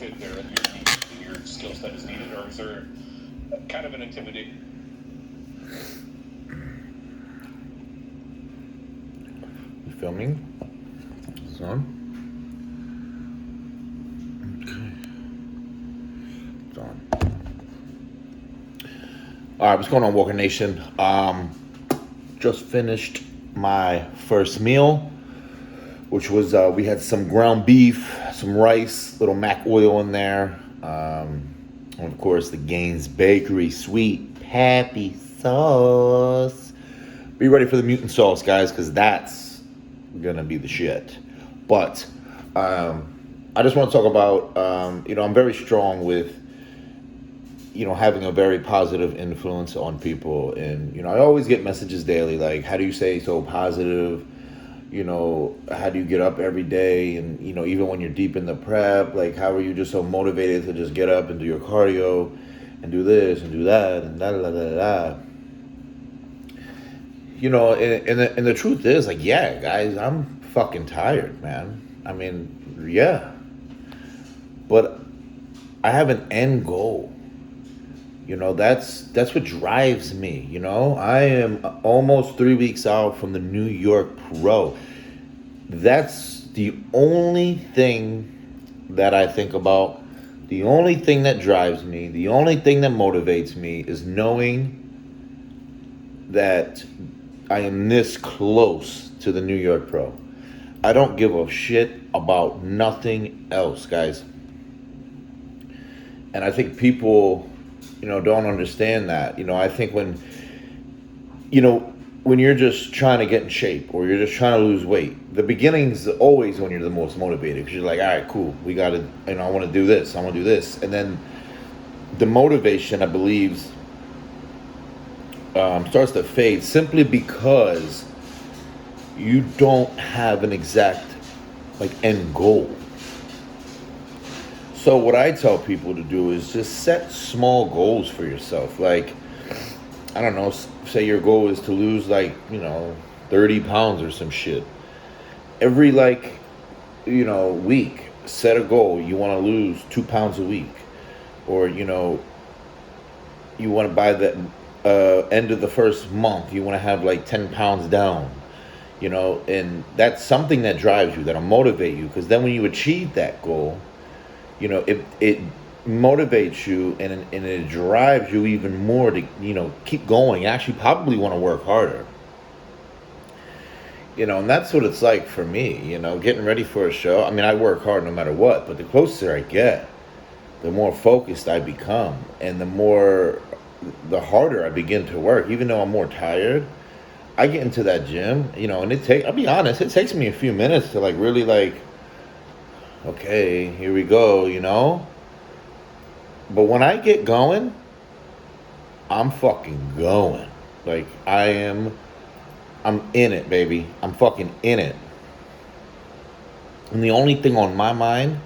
fit there at your skill set is needed, or is there kind of an intimidate? You filming? It's on? Okay. It's on. All right, what's going on, Walker Nation? Just finished my first meal, which was we had some ground beef, some rice, little mac oil in there, and of course the Gaines Bakery sweet happy sauce. Be ready for the mutant sauce, guys, because that's gonna be the shit. But I just want to talk about I'm very strong with having a very positive influence on people, and I always get messages daily like, how do you stay so positive? How do you get up every day? And, even when you're deep in the prep, like, how are you just so motivated to just get up and do your cardio and do this and do that and da da da da da. And the truth is, like, yeah, guys, I'm fucking tired, man. I mean, yeah. But I have an end goal. That's what drives me. I am almost 3 weeks out from the New York Pro. That's the only thing that I think about. The only thing that drives me, the only thing that motivates me is knowing that I am this close to the New York Pro. I don't give a shit about nothing else, guys. And I think people don't understand that. I think when you're just trying to get in shape or you're just trying to lose weight, the beginning's always when you're the most motivated, because you're like, all right, cool, we got to, I want to do this, I want to do this. And then the motivation, I believe, starts to fade simply because you don't have an exact end goal. So what I tell people to do is just set small goals for yourself. Like, I don't know, say your goal is to lose 30 pounds or some shit. Every week, set a goal. You want to lose 2 pounds a week. Or, you want to, by the end of the first month, you want to have 10 pounds down. And that's something that drives you, that'll motivate you. Because then when you achieve that goal, it motivates you and it drives you even more to, keep going. Actually, probably want to work harder. And that's what it's like for me, getting ready for a show. I mean, I work hard no matter what, but the closer I get, the more focused I become, and the harder I begin to work. Even though I'm more tired, I get into that gym, and I'll be honest, it takes me a few minutes to really okay, here we go, But when I get going, I'm fucking going. I'm in it, baby. I'm fucking in it. And the only thing on my mind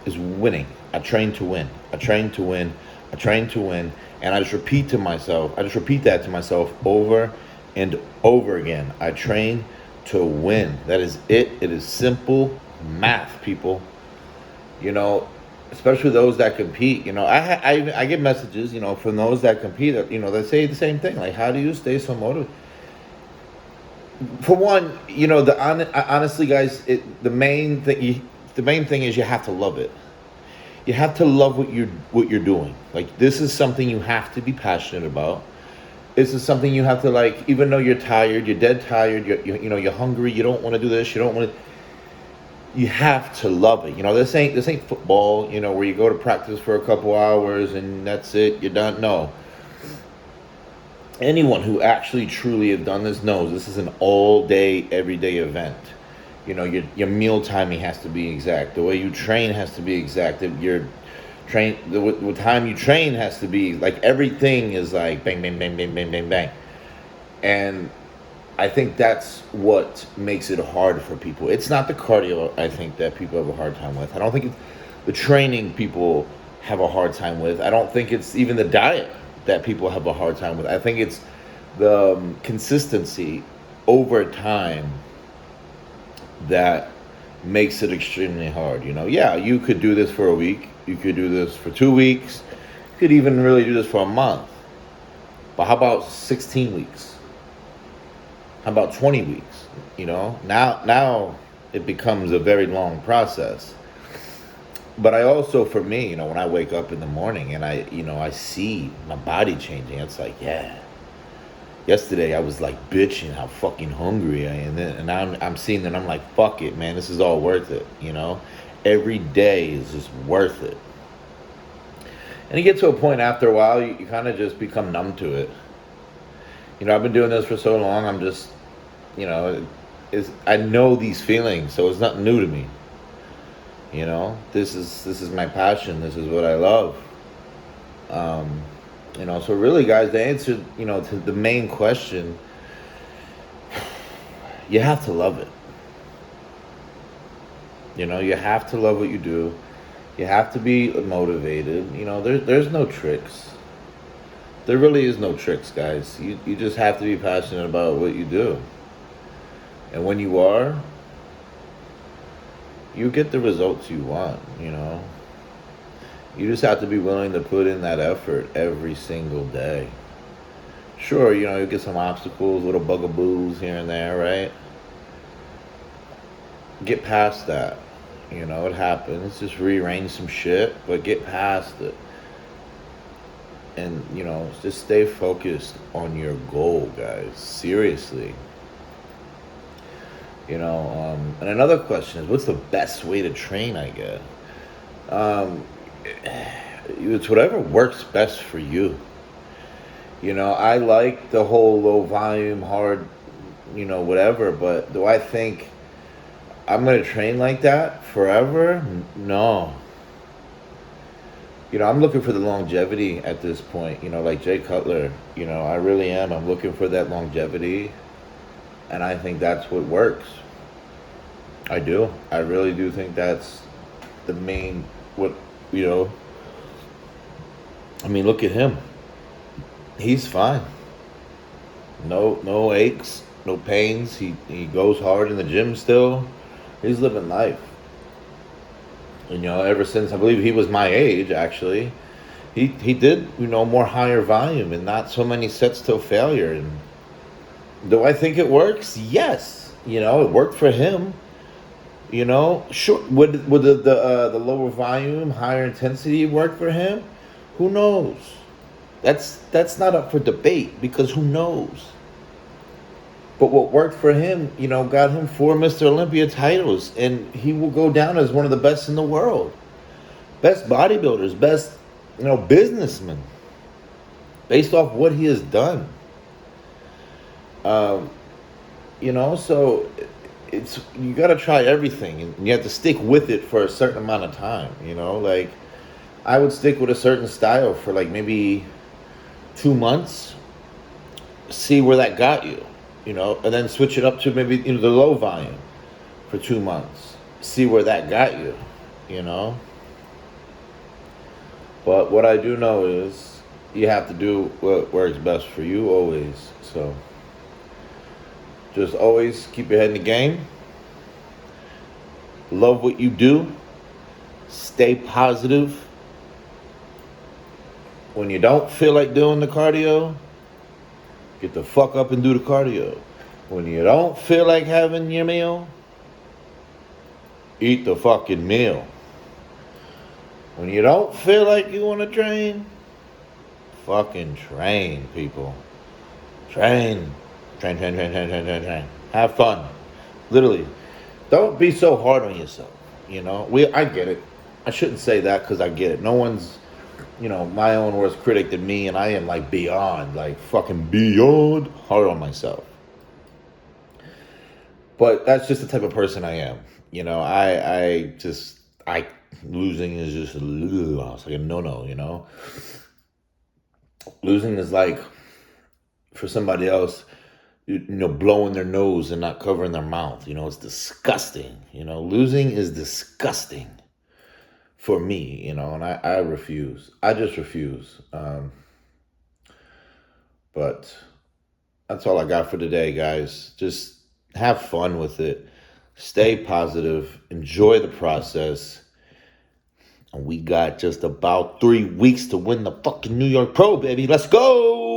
is winning. I train to win. I train to win. I train to win. And I just repeat that to myself over and over again. I train to win. That is it. It is simple math, people. Especially those that compete. I get messages, from those that compete, that, they say the same thing. Like, how do you stay so motivated? For one, honestly, guys, the main thing is you have to love it. You have to love what you're doing. Like, this is something you have to be passionate about. This is something you have to even though you're tired, you're dead tired, you're hungry, you don't want to do this, you don't want to. You have to love it. This ain't football, where you go to practice for a couple hours and that's it, you're done. No. Anyone who actually truly have done this knows this is an all-day, everyday event. Your meal timing has to be exact. The way you train has to be exact. The time you train has to be everything is bang, bang, bang, bang, bang, bang, bang. And I think that's what makes it hard for people. It's not the cardio, I think, that people have a hard time with. I don't think it's the training people have a hard time with. I don't think it's even the diet that people have a hard time with. I think it's the consistency over time that makes it extremely hard. Yeah, you could do this for a week. You could do this for 2 weeks. You could even really do this for a month. But how about 16 weeks? How about 20 weeks? Now it becomes a very long process. But I also, for me, when I wake up in the morning and I see my body changing, it's like, yeah. Yesterday I was like bitching how fucking hungry I am, and now I'm seeing that I'm like, fuck it, man, this is all worth it. Every day is just worth it. And you get to a point after a while, you kind of just become numb to it. I've been doing this for so long, I'm just, I know these feelings, so it's not new to me. This is my passion. This is what I love. So really, guys, the answer, to the main question, you have to love it. You have to love what you do. You have to be motivated. There's no tricks. There really is no tricks, guys. You just have to be passionate about what you do. And when you are, you get the results you want. You just have to be willing to put in that effort every single day. Sure, you get some obstacles, little bugaboos here and there, right? Get past that. It happens. Just rearrange some shit, but get past it. And, just stay focused on your goal, guys. Seriously. And another question is, what's the best way to train, I guess? It's whatever works best for you. I like the whole low volume, hard, whatever, but do I think I'm going to train like that forever? No. I'm looking for the longevity at this point, like Jay Cutler. I really am. I'm looking for that longevity, and I think that's what works. I do. I really do think that's the main, I mean, look at him. He's fine. No aches, no pains. He goes hard in the gym still. He's living life. And, ever since I believe he was my age, actually, he did, more higher volume and not so many sets till failure. And do I think it works? Yes. It worked for him. Sure. Would the lower volume, higher intensity work for him? Who knows? That's not up for debate, because who knows? But what worked for him, got him 4 Mr. Olympia titles, and he will go down as one of the best in the world. Best bodybuilders, best, businessmen, based off what he has done. So you got to try everything, and you have to stick with it for a certain amount of time. Like I would stick with a certain style for like maybe 2 months, see where that got you, and then switch it up to maybe the low volume for 2 months, see where that got you. But what I do know is you have to do what works best for you always. So just always keep your head in the game. Love what you do. Stay positive. When you don't feel like doing the cardio, get the fuck up and do the cardio. When you don't feel like having your meal, eat the fucking meal. When you don't feel like you want to train, fucking train, people. Train. Train. Have fun. Literally. Don't be so hard on yourself. I get it. I shouldn't say that, because I get it. No one's, my own worst critic than me, and I am like fucking beyond hard on myself. But that's just the type of person I am. Losing is just it's like a no. Losing is like, for somebody else, blowing their nose and not covering their mouth. It's disgusting. Losing is disgusting for me, and I refuse. I just refuse. But that's all I got for today, guys. Just have fun with it. Stay positive. Enjoy the process. And we got just about 3 weeks to win the fucking New York Pro, baby. Let's go!